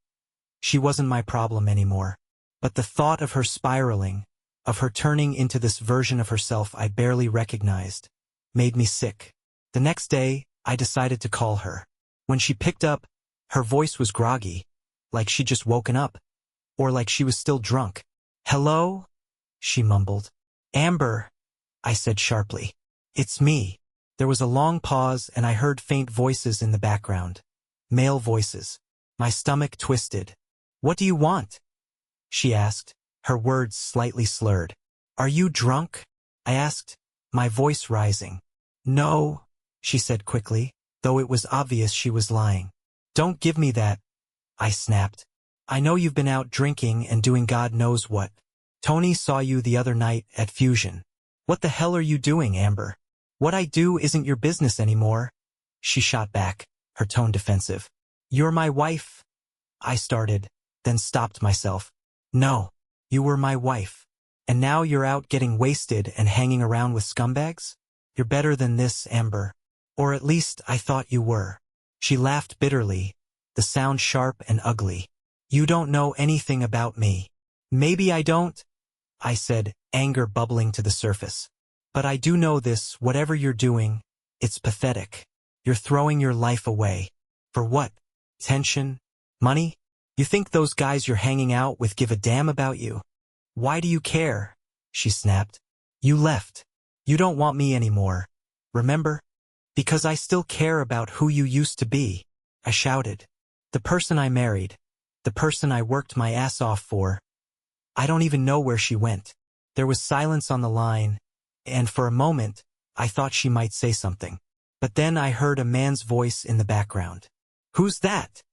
She wasn't my problem anymore. But the thought of her spiraling, of her turning into this version of herself I barely recognized, made me sick. The next day, I decided to call her. When she picked up, her voice was groggy, like she'd just woken up, or like she was still drunk. Hello? She mumbled. Amber, I said sharply. It's me. There was a long pause and I heard faint voices in the background. Male voices. My stomach twisted. What do you want? She asked, her words slightly slurred. Are you drunk? I asked, my voice rising. No, she said quickly, though it was obvious she was lying. Don't give me that, I snapped. I know you've been out drinking and doing God knows what. Tony saw you the other night at Fusion. What the hell are you doing, Amber? What I do isn't your business anymore. She shot back, her tone defensive. You're my wife. I started, then stopped myself. No, you were my wife. And now you're out getting wasted and hanging around with scumbags? You're better than this, Amber. Or at least I thought you were. She laughed bitterly, the sound sharp and ugly. You don't know anything about me. Maybe I don't, I said, anger bubbling to the surface. But I do know this, whatever you're doing, it's pathetic. You're throwing your life away. For what? Tension? Money? You think those guys you're hanging out with give a damn about you? Why do you care? She snapped. You left. You don't want me anymore. Remember? Because I still care about who you used to be, I shouted. The person I married. The person I worked my ass off for. I don't even know where she went. There was silence on the line, and for a moment, I thought she might say something. But then I heard a man's voice in the background. Who's that?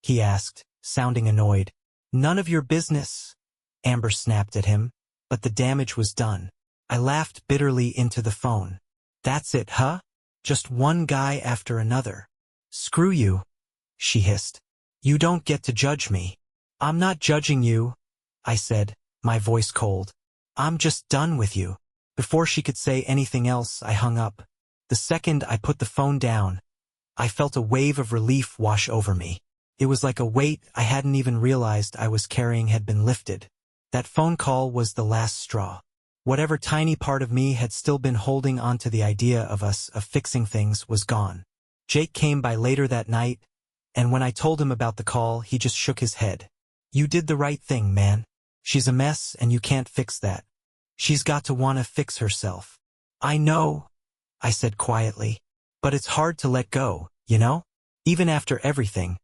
He asked, sounding annoyed. None of your business, Amber snapped at him, but the damage was done. I laughed bitterly into the phone. That's it, huh? Just one guy after another. Screw you, she hissed. You don't get to judge me. I'm not judging you, I said, my voice cold. I'm just done with you. Before she could say anything else, I hung up. The second I put the phone down, I felt a wave of relief wash over me. It was like a weight I hadn't even realized I was carrying had been lifted. That phone call was the last straw. Whatever tiny part of me had still been holding on to the idea of fixing things was gone. Jake came by later that night, and when I told him about the call, he just shook his head. You did the right thing, man. She's a mess and you can't fix that. She's got to want to fix herself. I know, I said quietly, but it's hard to let go, you know? Even after everything,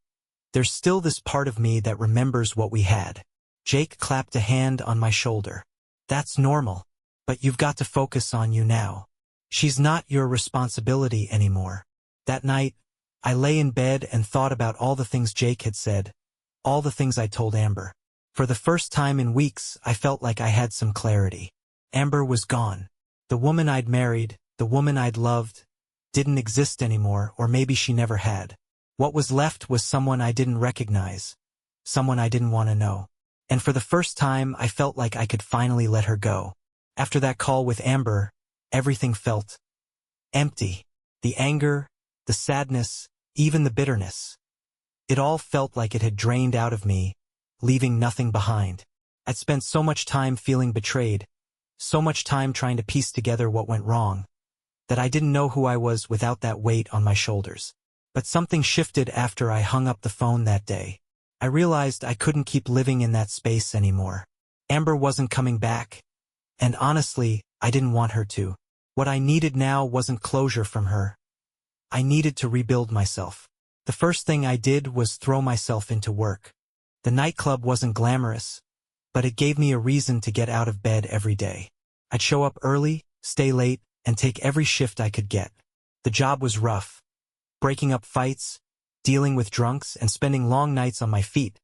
there's still this part of me that remembers what we had. Jake clapped a hand on my shoulder. That's normal, but you've got to focus on you now. She's not your responsibility anymore. That night, I lay in bed and thought about all the things Jake had said, all the things I told Amber. For the first time in weeks, I felt like I had some clarity. Amber was gone. The woman I'd married, the woman I'd loved, didn't exist anymore, or maybe she never had. What was left was someone I didn't recognize, someone I didn't want to know. And for the first time, I felt like I could finally let her go. After that call with Amber, everything felt empty. The anger, the sadness, even the bitterness. It all felt like it had drained out of me, leaving nothing behind. I'd spent so much time feeling betrayed, so much time trying to piece together what went wrong, that I didn't know who I was without that weight on my shoulders. But something shifted after I hung up the phone that day. I realized I couldn't keep living in that space anymore. Amber wasn't coming back, and honestly, I didn't want her to. What I needed now wasn't closure from her. I needed to rebuild myself. The first thing I did was throw myself into work. The nightclub wasn't glamorous, but it gave me a reason to get out of bed every day. I'd show up early, stay late, and take every shift I could get. The job was rough. Breaking up fights, dealing with drunks, and spending long nights on my feet.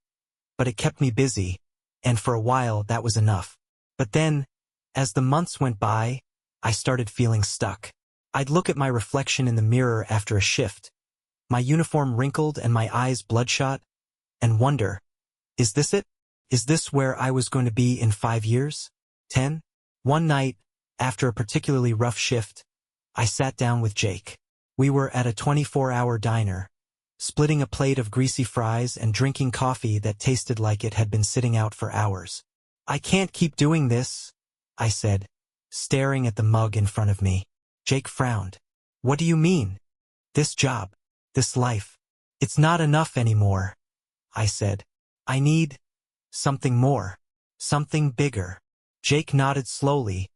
But it kept me busy, and for a while that was enough. But then, as the months went by, I started feeling stuck. I'd look at my reflection in the mirror after a shift, my uniform wrinkled and my eyes bloodshot, and wonder, is this it? Is this where I was going to be in 5 years? 10? One night, after a particularly rough shift, I sat down with Jake. We were at a 24-hour diner, splitting a plate of greasy fries and drinking coffee that tasted like it had been sitting out for hours. I can't keep doing this, I said, staring at the mug in front of me. Jake frowned. What do you mean? This job, this life, it's not enough anymore, I said. I need something more, something bigger. Jake nodded slowly,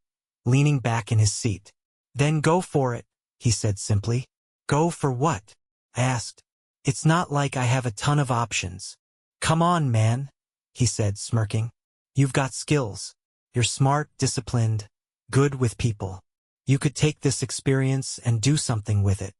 leaning back in his seat. Then go for it, he said simply. Go for what? I asked. It's not like I have a ton of options. Come on, man, he said, smirking. You've got skills. You're smart, disciplined, good with people. You could take this experience and do something with it.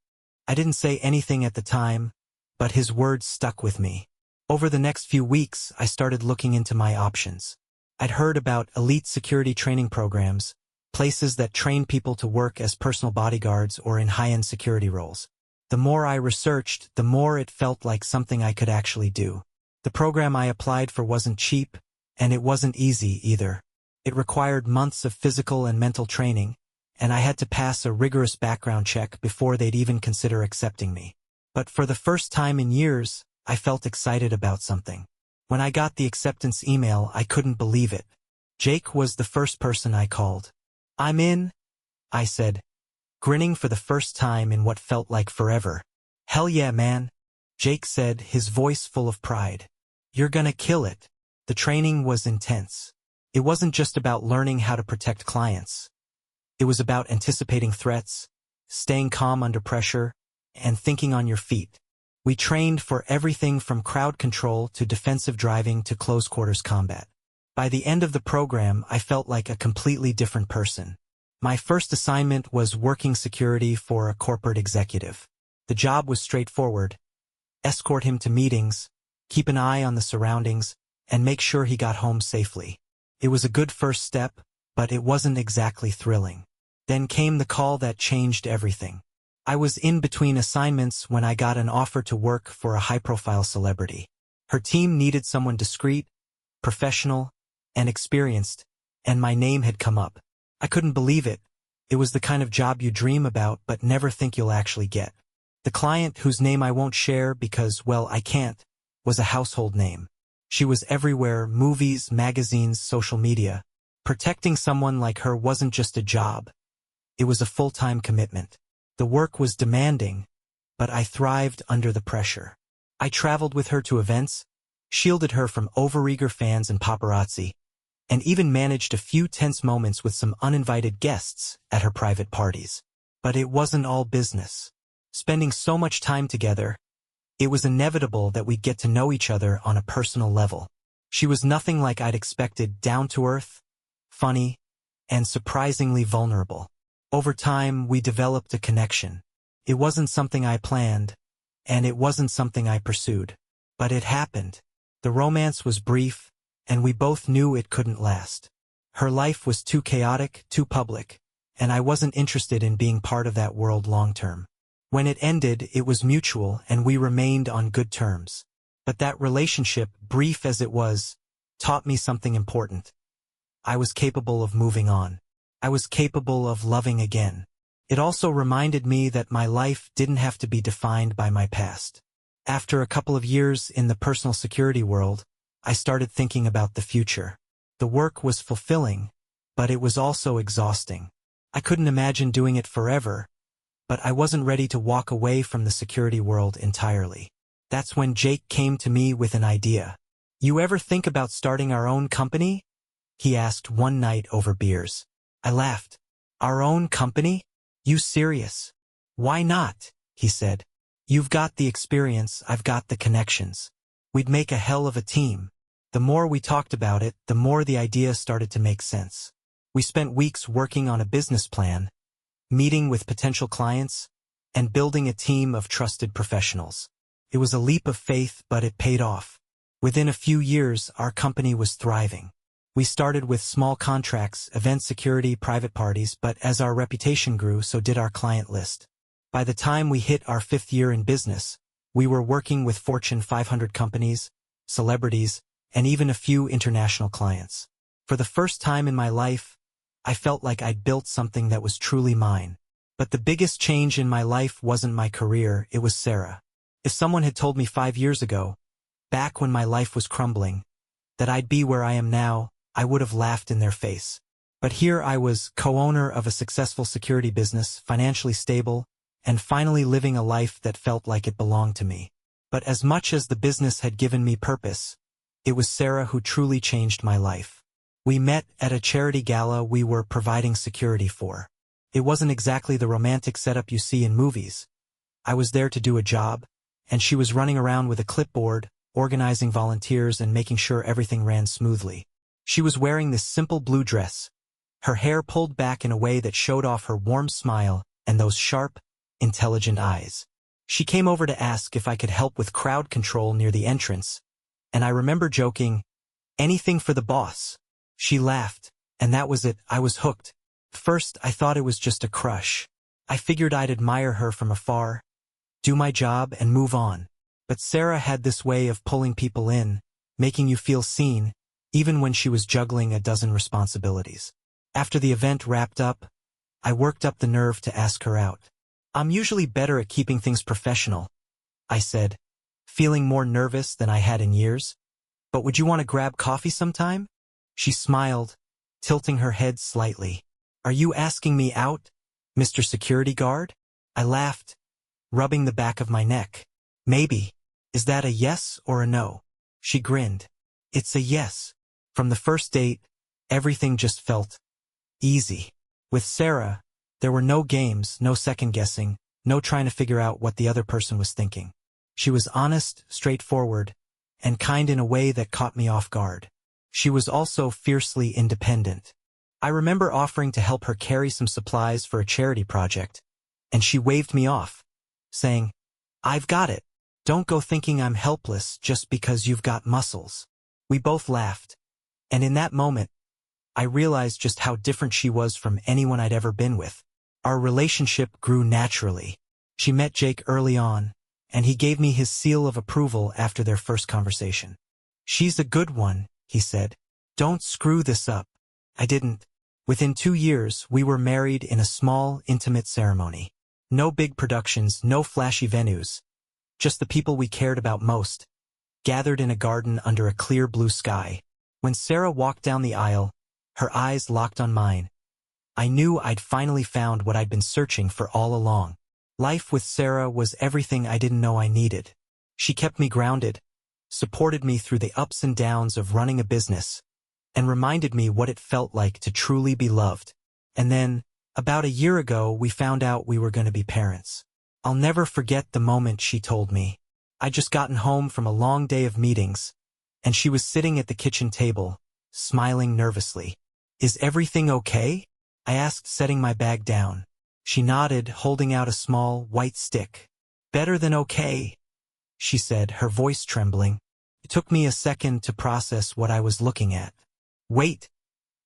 I didn't say anything at the time, but his words stuck with me. Over the next few weeks, I started looking into my options. I'd heard about elite security training programs, places that train people to work as personal bodyguards or in high-end security roles. The more I researched, the more it felt like something I could actually do. The program I applied for wasn't cheap, and it wasn't easy either. It required months of physical and mental training, and I had to pass a rigorous background check before they'd even consider accepting me. But for the first time in years, I felt excited about something. When I got the acceptance email, I couldn't believe it. Jake was the first person I called. I'm in, I said, grinning for the first time in what felt like forever. Hell yeah, man, Jake said, his voice full of pride. You're gonna kill it. The training was intense. It wasn't just about learning how to protect clients. It was about anticipating threats, staying calm under pressure, and thinking on your feet. We trained for everything from crowd control to defensive driving to close-quarters combat. By the end of the program, I felt like a completely different person. My first assignment was working security for a corporate executive. The job was straightforward. Escort him to meetings, keep an eye on the surroundings, and make sure he got home safely. It was a good first step, but it wasn't exactly thrilling. Then came the call that changed everything. I was in between assignments when I got an offer to work for a high-profile celebrity. Her team needed someone discreet, professional, and experienced, and my name had come up. I couldn't believe it. It was the kind of job you dream about but never think you'll actually get. The client, whose name I won't share because, well, I can't, was a household name. She was everywhere, movies, magazines, social media. Protecting someone like her wasn't just a job. It was a full-time commitment. The work was demanding, but I thrived under the pressure. I traveled with her to events, shielded her from overeager fans and paparazzi, and even managed a few tense moments with some uninvited guests at her private parties. But it wasn't all business. Spending so much time together, it was inevitable that we'd get to know each other on a personal level. She was nothing like I'd expected, down-to-earth, funny, and surprisingly vulnerable. Over time, we developed a connection. It wasn't something I planned, and it wasn't something I pursued. But it happened. The romance was brief, and we both knew it couldn't last. Her life was too chaotic, too public, and I wasn't interested in being part of that world long-term. When it ended, it was mutual, and we remained on good terms. But that relationship, brief as it was, taught me something important. I was capable of moving on. I was capable of loving again. It also reminded me that my life didn't have to be defined by my past. After a couple of years in the personal security world, I started thinking about the future. The work was fulfilling, but it was also exhausting. I couldn't imagine doing it forever, but I wasn't ready to walk away from the security world entirely. That's when Jake came to me with an idea. "You ever think about starting our own company?" he asked one night over beers. I laughed. "Our own company? You serious?" "Why not?" he said. "You've got the experience, I've got the connections. We'd make a hell of a team." The more we talked about it, the more the idea started to make sense. We spent weeks working on a business plan, meeting with potential clients, and building a team of trusted professionals. It was a leap of faith, but it paid off. Within a few years, our company was thriving. We started with small contracts, event security, private parties, but as our reputation grew, so did our client list. By the time we hit our 5th year in business, we were working with Fortune 500 companies, celebrities, and even a few international clients. For the first time in my life, I felt like I'd built something that was truly mine. But the biggest change in my life wasn't my career, it was Sarah. If someone had told me 5 years ago, back when my life was crumbling, that I'd be where I am now, I would have laughed in their face. But here I was, co-owner of a successful security business, financially stable, and finally living a life that felt like it belonged to me. But as much as the business had given me purpose, it was Sarah who truly changed my life. We met at a charity gala we were providing security for. It wasn't exactly the romantic setup you see in movies. I was there to do a job, and she was running around with a clipboard, organizing volunteers and making sure everything ran smoothly. She was wearing this simple blue dress, her hair pulled back in a way that showed off her warm smile and those sharp, intelligent eyes. She came over to ask if I could help with crowd control near the entrance, and I remember joking, "Anything for the boss." She laughed, and that was it, I was hooked. First, I thought it was just a crush. I figured I'd admire her from afar, do my job, and move on. But Sarah had this way of pulling people in, making you feel seen, even when she was juggling a dozen responsibilities. After the event wrapped up, I worked up the nerve to ask her out. "I'm usually better at keeping things professional," I said, feeling more nervous than I had in years. "But would you want to grab coffee sometime?" She smiled, tilting her head slightly. "Are you asking me out, Mr. Security Guard?" I laughed, rubbing the back of my neck. "Maybe. Is that a yes or a no?" She grinned. "It's a yes." From the first date, everything just felt easy. With Sarah, there were no games, no second-guessing, no trying to figure out what the other person was thinking. She was honest, straightforward, and kind in a way that caught me off guard. She was also fiercely independent. I remember offering to help her carry some supplies for a charity project, and she waved me off, saying, "I've got it. Don't go thinking I'm helpless just because you've got muscles." We both laughed, and in that moment, I realized just how different she was from anyone I'd ever been with. Our relationship grew naturally. She met Jake early on, and he gave me his seal of approval after their first conversation. "She's a good one," he said. "Don't screw this up." I didn't. Within 2 years, we were married in a small, intimate ceremony. No big productions, no flashy venues. Just the people we cared about most, gathered in a garden under a clear blue sky. When Sarah walked down the aisle, her eyes locked on mine. I knew I'd finally found what I'd been searching for all along. Life with Sarah was everything I didn't know I needed. She kept me grounded, supported me through the ups and downs of running a business, and reminded me what it felt like to truly be loved. And then, about a year ago, we found out we were going to be parents. I'll never forget the moment she told me. I'd just gotten home from a long day of meetings, and she was sitting at the kitchen table, smiling nervously. "Is everything okay?" I asked, setting my bag down. She nodded, holding out a small, white stick. "Better than okay," she said, her voice trembling. It took me a second to process what I was looking at. "Wait,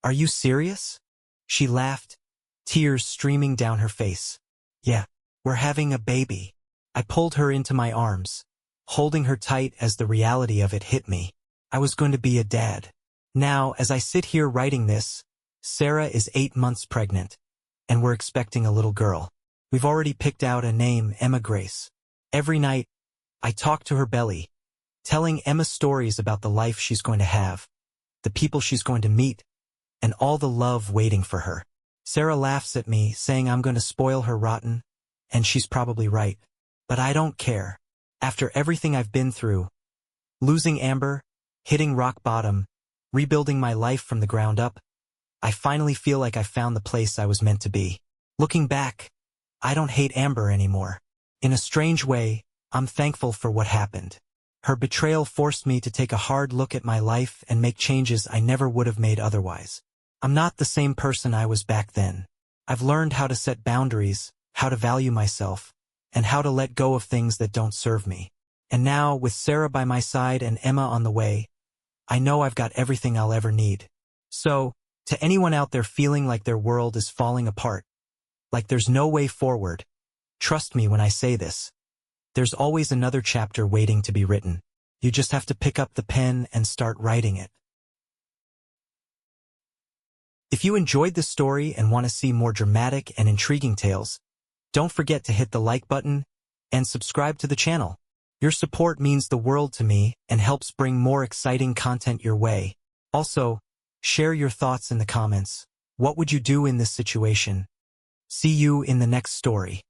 are you serious?" She laughed, tears streaming down her face. "Yeah, we're having a baby." I pulled her into my arms, holding her tight as the reality of it hit me. I was going to be a dad. Now, as I sit here writing this, Sarah is 8 months pregnant, and we're expecting a little girl. We've already picked out a name, Emma Grace. Every night, I talk to her belly, telling Emma stories about the life she's going to have, the people she's going to meet, and all the love waiting for her. Sarah laughs at me, saying I'm going to spoil her rotten, and she's probably right. But I don't care. After everything I've been through, losing Amber, hitting rock bottom, rebuilding my life from the ground up, I finally feel like I found the place I was meant to be. Looking back, I don't hate Amber anymore. In a strange way, I'm thankful for what happened. Her betrayal forced me to take a hard look at my life and make changes I never would have made otherwise. I'm not the same person I was back then. I've learned how to set boundaries, how to value myself, and how to let go of things that don't serve me. And now, with Sarah by my side and Emma on the way, I know I've got everything I'll ever need. So, to anyone out there feeling like their world is falling apart, like there's no way forward, trust me when I say this. There's always another chapter waiting to be written. You just have to pick up the pen and start writing it. If you enjoyed this story and want to see more dramatic and intriguing tales, don't forget to hit the like button and subscribe to the channel. Your support means the world to me and helps bring more exciting content your way. Also, share your thoughts in the comments. What would you do in this situation? See you in the next story.